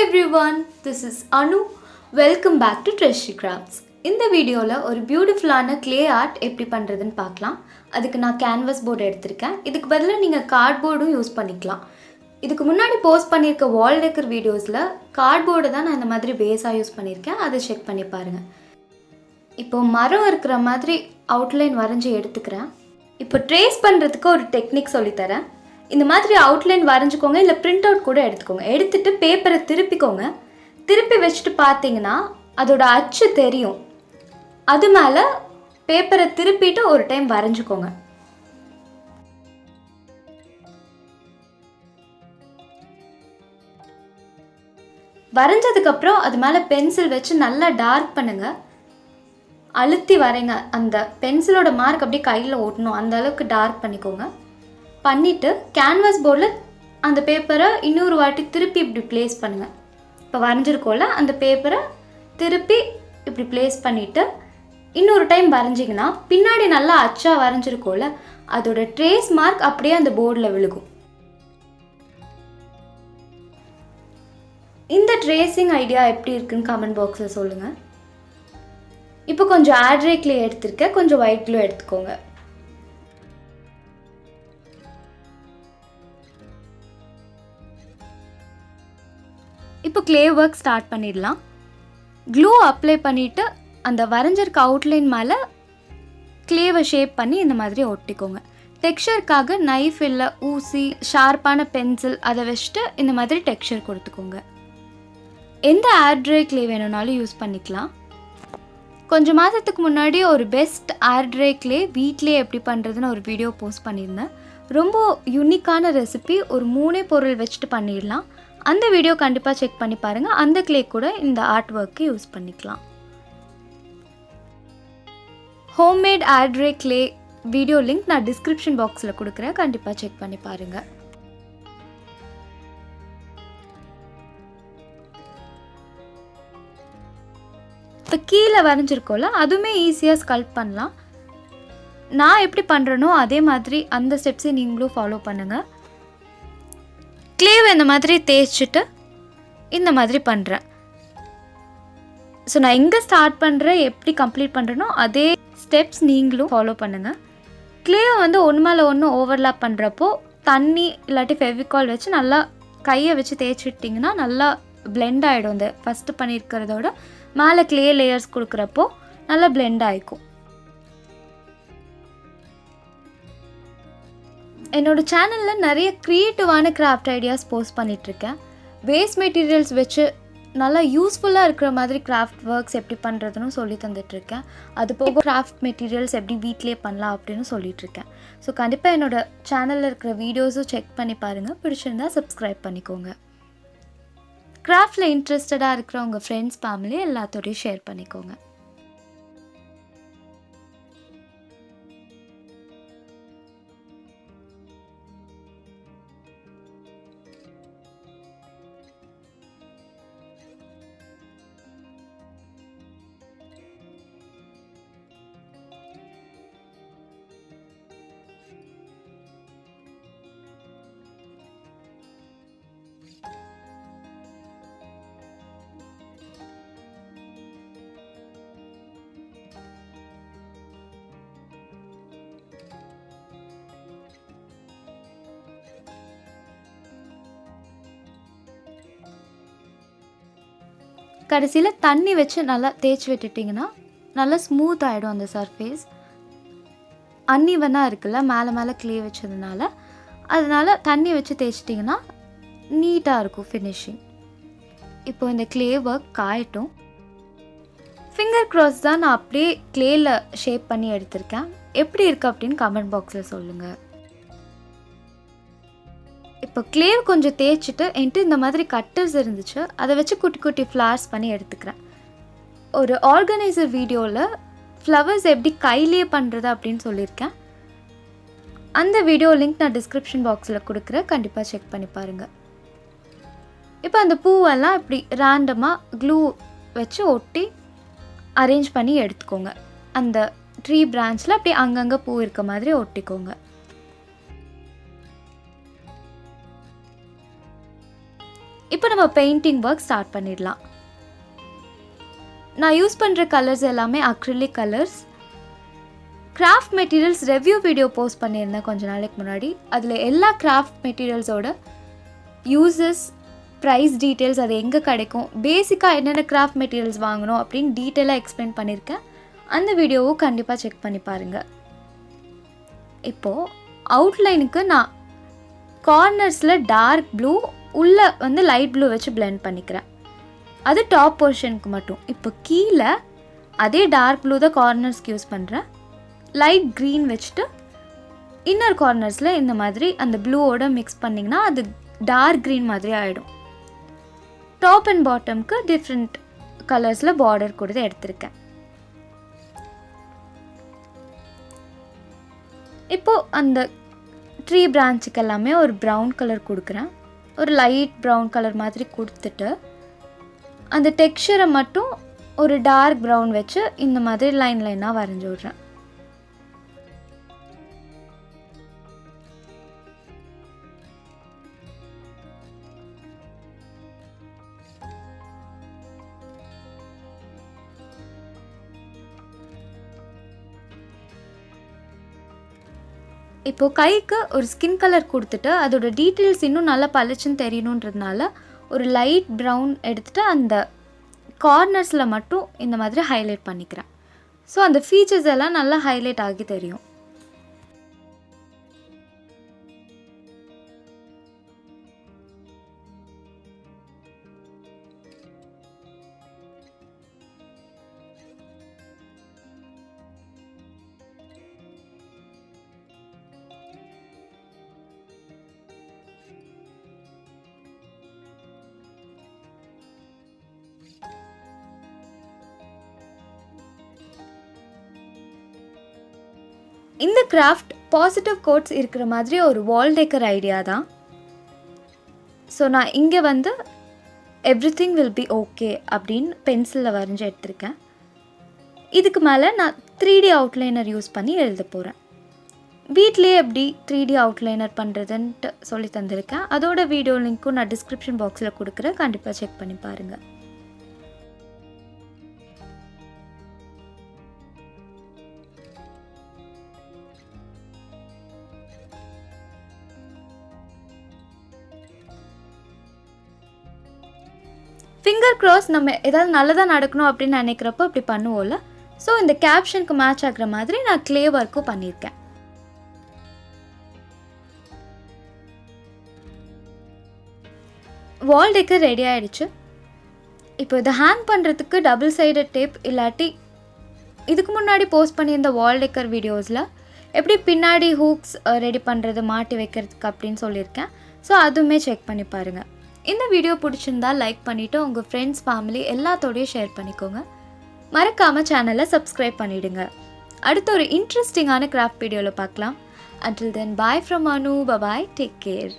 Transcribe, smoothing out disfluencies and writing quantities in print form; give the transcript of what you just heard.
everyone, this is Anu. Welcome back to Treasury Crafts. இந்த வீடியோல ஒரு பியூட்டிஃபுல்லான clay art எப்படி பண்றதுன்னு பார்க்கலாம். அதுக்கு நான் canvas board எடுத்துர்க்கேன். இதுக்கு பதிலா நீங்க cardboardம் யூஸ் பண்ணிக்கலாம். இதுக்கு முன்னாடி போஸ்ட் பண்ணிருக்க wall decor வீடியோஸ்ல cardboard தான் நான் இந்த மாதிரி பேஸா யூஸ் பண்ணிருக்கேன். அதை செக் பண்ணி பாருங்க. இப்போ மரம் இருக்கிற மாதிரி அவுட்லைன் வரைஞ்சி எடுத்துக்கிறேன். இப்போ ட்ரேஸ் பண்றதுக்கு ஒரு டெக்னிக் சொல்லி தரேன். இந்த மாதிரி அவுட்லைன் வரைஞ்சிக்கோங்க, இல்லை பிரிண்ட் அவுட் கூட எடுத்துக்கோங்க. எடுத்துட்டு பேப்பரை திருப்பிக்கோங்க. திருப்பி வச்சுட்டு பார்த்தீங்கன்னா அதோட அச்சு தெரியும். அது மேலே பேப்பரை திருப்பிட்டு ஒரு டைம் வரைஞ்சிக்கோங்க. வரைஞ்சதுக்கப்புறம் அது மேலே பென்சில் வச்சு நல்லா டார்க் பண்ணுங்க. அழுத்தி வரைங்க. அந்த பென்சிலோட மார்க் அப்படியே கையில் ஓட்டணும், அந்த அளவுக்கு டார்க் பண்ணிக்கோங்க. பண்ணிவிட்டு கேன்வாஸ் போர்டில் அந்த பேப்பரை இன்னொரு வாட்டி திருப்பி இப்படி ப்ளேஸ் பண்ணுங்கள். இப்போ வரைஞ்சிருக்கோல அந்த பேப்பரை திருப்பி இப்படி ப்ளேஸ் பண்ணிவிட்டு இன்னொரு டைம் வரைஞ்சிங்கன்னா பின்னாடி நல்லா அச்சா வரைஞ்சிருக்கோல அதோட ட்ரேஸ் மார்க் அப்படியே அந்த போர்டில் விழுகும். இந்த ட்ரேசிங் ஐடியா எப்படி இருக்குன்னு கமெண்ட் பாக்ஸில் சொல்லுங்கள். இப்போ கொஞ்சம் airdry clay எடுத்துருக்கேன், கொஞ்சம் ஒயிட் glue எடுத்துக்கோங்க. இப்போ clay work ஸ்டார்ட் பண்ணிடலாம். க்ளூ அப்ளை பண்ணிவிட்டு அந்த வரைஞ்சிருக்க அவுட்லைன் மேலே கிளேவை ஷேப் பண்ணி இந்த மாதிரி ஒட்டிக்கோங்க. டெக்ஸ்சருக்காக நைஃப் இல்லை ஊசி ஷார்ப்பான பென்சில் அதை வச்சுட்டு இந்த மாதிரி டெக்ஸ்சர் கொடுத்துக்கோங்க. எந்த airdry clay வேணும்னாலும் யூஸ் பண்ணிக்கலாம். கொஞ்சம் மாதத்துக்கு முன்னாடி ஒரு பெஸ்ட் airdry clay வீட்டிலே எப்படி பண்ணுறதுன்னு ஒரு வீடியோ போஸ்ட் பண்ணியிருந்தேன். ரொம்ப யூனிக்கான ரெசிபி, ஒரு 3 பொருள் வச்சுட்டு பண்ணிடலாம். அந்த வீடியோ கண்டிப்பாக செக் பண்ணி பாருங்கள். அந்த கிளே கூட இந்த ஆர்ட் ஒர்க்கு யூஸ் பண்ணிக்கலாம். Homemade airdry clay video link நான் டிஸ்கிரிப்ஷன் பாக்ஸில் கொடுக்குறேன், கண்டிப்பாக செக் பண்ணி பாருங்கள். இப்போ கீழே வரைஞ்சிருக்கோம்ல அதுவுமே ஈஸியாக ஸ்கல்ப்ட் பண்ணலாம். நான் எப்படி பண்ணுறேனோ அதே மாதிரி அந்த ஸ்டெப்ஸை நீங்களும் ஃபாலோ பண்ணுங்கள். கிளேவை இந்த மாதிரி தேய்ச்சிட்டு இந்த மாதிரி பண்ணுறேன். ஸோ நான் எங்கே ஸ்டார்ட் பண்ணுறேன் எப்படி கம்ப்ளீட் பண்ணுறேனோ அதே ஸ்டெப்ஸ் நீங்களும் ஃபாலோ பண்ணுங்கள். கிளேவை வந்து ஒன்று மேலே ஒன்று ஓவர்லாப் பண்ணுறப்போ தண்ணி இல்லாட்டி ஃபெவிகால் வச்சு நல்லா கையை வச்சு தேய்ச்சிட்டிங்கன்னா நல்லா பிளெண்ட் ஆகிடும். இந்த ஃபஸ்ட்டு பண்ணியிருக்கிறதோட மேலே கிளே லேயர்ஸ் கொடுக்குறப்போ நல்லா பிளெண்ட் ஆகிக்கும். என்னோடய சேனலில் நிறைய க்ரியேட்டிவான கிராஃப்ட் ஐடியாஸ் போஸ்ட் பண்ணிகிட்ருக்கேன். வேஸ்ட் மெட்டீரியல்ஸ் வச்சு நல்லா யூஸ்ஃபுல்லாக இருக்கிற மாதிரி கிராஃப்ட் ஒர்க்ஸ் எப்படி பண்ணுறதுன்னு சொல்லி தந்துட்டுருக்கேன். அது போக கிராஃப்ட் மெட்டீரியல்ஸ் எப்படி வீட்டிலே பண்ணலாம் அப்படின்னு சொல்லிகிட்ருக்கேன். ஸோ கண்டிப்பாக என்னோடய சேனலில் இருக்கிற வீடியோஸும் செக் பண்ணி பாருங்கள். பிடிச்சிருந்தா சப்ஸ்கிரைப் பண்ணிக்கோங்க. கிராஃப்டில் இன்ட்ரெஸ்டடாக இருக்கிற உங்கள் ஃப்ரெண்ட்ஸ் ஃபேமிலி எல்லாத்தோடையும் ஷேர் பண்ணிக்கோங்க. கடைசியில் தண்ணி வச்சு நல்லா தேய்ச்சி விட்டுட்டிங்கன்னா நல்லா ஸ்மூத் ஆகிடும் அந்த சர்ஃபேஸ். அன்இவனாக இருக்குல்ல மேலே மேலே கிளே வச்சதுனால, அதனால் தண்ணி வச்சு தேய்ச்சிட்டிங்கன்னா நீட்டாக இருக்கும் ஃபினிஷிங். இப்போ இந்த கிளே ஒர்க் காயட்டும். ஃபிங்கர் க்ராஸ் தான் நான் அப்படியே கிளேயில் ஷேப் பண்ணி எடுத்திருக்கேன். எப்படி இருக்குது அப்படின்னு கமெண்ட் பாக்ஸில் சொல்லுங்கள். இப்போ கிளே கொஞ்சம் தேய்ச்சிட்டு என்கிட்ட இந்த மாதிரி கட்டர்ஸ் இருந்துச்சு, அதை வச்சு குட்டி குட்டி ஃப்ளவர்ஸ் பண்ணி எடுத்துக்கிறேன். ஒரு ஆர்கனைசர் வீடியோவில் ஃப்ளவர்ஸ் எப்படி கையிலே பண்ணுறது அப்படின்னு சொல்லியிருக்கேன். அந்த வீடியோ லிங்க் நான் டிஸ்கிரிப்ஷன் பாக்ஸில் கொடுக்குறேன், கண்டிப்பாக செக் பண்ணி பாருங்கள். இப்போ அந்த பூவெல்லாம் இப்படி ரேண்டமாக க்ளூ வச்சு ஒட்டி அரேஞ்ச் பண்ணி எடுத்துக்கோங்க. அந்த ட்ரீ பிரான்ச்சில் அப்படியே அங்கங்கே பூ இருக்க மாதிரி ஒட்டிக்கோங்க. இப்போ நம்ம பெயிண்டிங் ஒர்க் ஸ்டார்ட் பண்ணிடலாம். நான் யூஸ் பண்ணுற கலர்ஸ் எல்லாமே acrylic colours. Craft materials review video post பண்ணியிருந்தேன் கொஞ்ச நாளைக்கு முன்னாடி. அதில் எல்லா கிராஃப்ட் மெட்டீரியல்ஸோட யூசஸ், ப்ரைஸ் டீட்டெயில்ஸ், அது எங்கே கிடைக்கும், பேசிக்காக என்னென்ன கிராஃப்ட் மெட்டீரியல்ஸ் வாங்கணும் அப்படின்னு டீட்டெயிலாக எக்ஸ்பிளைன் பண்ணியிருக்கேன். அந்த வீடியோவும் கண்டிப்பாக செக் பண்ணி பாருங்கள். இப்போது அவுட்லைனுக்கு நான் கார்னர்ஸில் டார்க் ப்ளூ, உள்ளே வந்து லைட் ப்ளூ வச்சு பிளெண்ட் பண்ணிக்கிறேன். அது டாப் போர்ஷனுக்கு மட்டும். இப்போ கீழே அதே டார்க் ப்ளூ தான் கார்னர்ஸ்க்கு யூஸ் பண்ணுறேன். லைட் க்ரீன் வச்சுட்டு இன்னர் கார்னர்ஸில் இந்த மாதிரி அந்த ப்ளூவோட மிக்ஸ் பண்ணிங்கன்னா அது டார்க் க்ரீன் மாதிரி ஆகிடும். டாப் அண்ட் பாட்டம்க்கு டிஃப்ரெண்ட் கலர்ஸில் பார்டர் கொடுத்து எடுத்திருக்கேன். இப்போது அந்த ட்ரீ பிரான்ச்சுக்கு எல்லாமே ஒரு ப்ரௌன் கலர் கொடுக்குறேன். ஒரு லைட் ப்ரௌன் கலர் மாதிரி கொடுத்துட்டு அந்த டெக்ஸ்சரை மட்டும் ஒரு டார்க் ப்ரௌன் வச்சு இந்த மாதிரி லைன் லைனாக வரைஞ்சி விட்றேன். இப்போது கைக்கு ஒரு ஸ்கின் கலர் கொடுத்துட்டு அதோட டீட்டெயில்ஸ் இன்னும் நல்லா பளிச்சுன்னு தெரியணுன்றதுனால ஒரு லைட் ப்ரௌன் எடுத்துகிட்டு அந்த கார்னர்ஸில் மட்டும் இந்த மாதிரி ஹைலைட் பண்ணிக்கிறேன். ஸோ அந்த ஃபீச்சர்ஸ் எல்லாம் நல்லா ஹைலைட் ஆகி தெரியும். இந்த கிராஃப்ட் பாசிட்டிவ் கோட்ஸ் இருக்கிற மாதிரி ஒரு வால் டெக்கர் ஐடியா தான். ஸோ நான் இங்கே வந்து எவ்ரிதிங் வில் பி ஓகே அப்படின்னு பென்சிலில் வரைஞ்சி எடுத்திருக்கேன். இதுக்கு மேலே நான் 3D அவுட்லைனர் யூஸ் பண்ணி எழுத போகிறேன். வீட்லேயே எப்படி 3D அவுட்லைனர் பண்ணுறதுன்ட்டு சொல்லி தந்திருக்கேன். அதோட வீடியோ லிங்க்கும் நான் டிஸ்கிரிப்ஷன் பாக்ஸில் கொடுக்குறேன், கண்டிப்பாக செக் பண்ணி பாருங்கள். ஃபிங்கர் க்ராஸ் நம்ம ஏதாவது நல்லதாக நடக்கணும் அப்படின்னு நினைக்கிறப்போ அப்படி பண்ணுவோம்ல. ஸோ இந்த கேப்ஷனுக்கு மேட்ச் ஆகிற மாதிரி நான் க்ளே ஒர்க்கும் பண்ணியிருக்கேன். வால் டெக்கர் ரெடி ஆகிடுச்சு. இப்போ இதை ஹேங் பண்ணுறதுக்கு டபுள் சைடட் டேப் இல்லாட்டி இதுக்கு முன்னாடி போஸ்ட் பண்ணியிருந்த வால் டெக்கர் வீடியோஸில் எப்படி பின்னாடி ஹூக்ஸ் ரெடி பண்ணுறது மாட்டி வைக்கிறதுக்கு அப்படின்னு சொல்லியிருக்கேன். ஸோ அதுவுமே செக் பண்ணி பாருங்கள். இந்த வீடியோ பிடிச்சிருந்தா லைக் பண்ணிவிட்டு உங்கள் ஃப்ரெண்ட்ஸ், ஃபேமிலி எல்லாத்தோடையும் ஷேர் பண்ணிக்கோங்க. மறக்காமல் சேனலை சப்ஸ்கிரைப் பண்ணிவிடுங்க. அடுத்த ஒரு இன்ட்ரெஸ்டிங்கான கிராஃப்ட் வீடியோவில் பார்க்கலாம். Until then, bye from Anu. Bye-bye. Take care.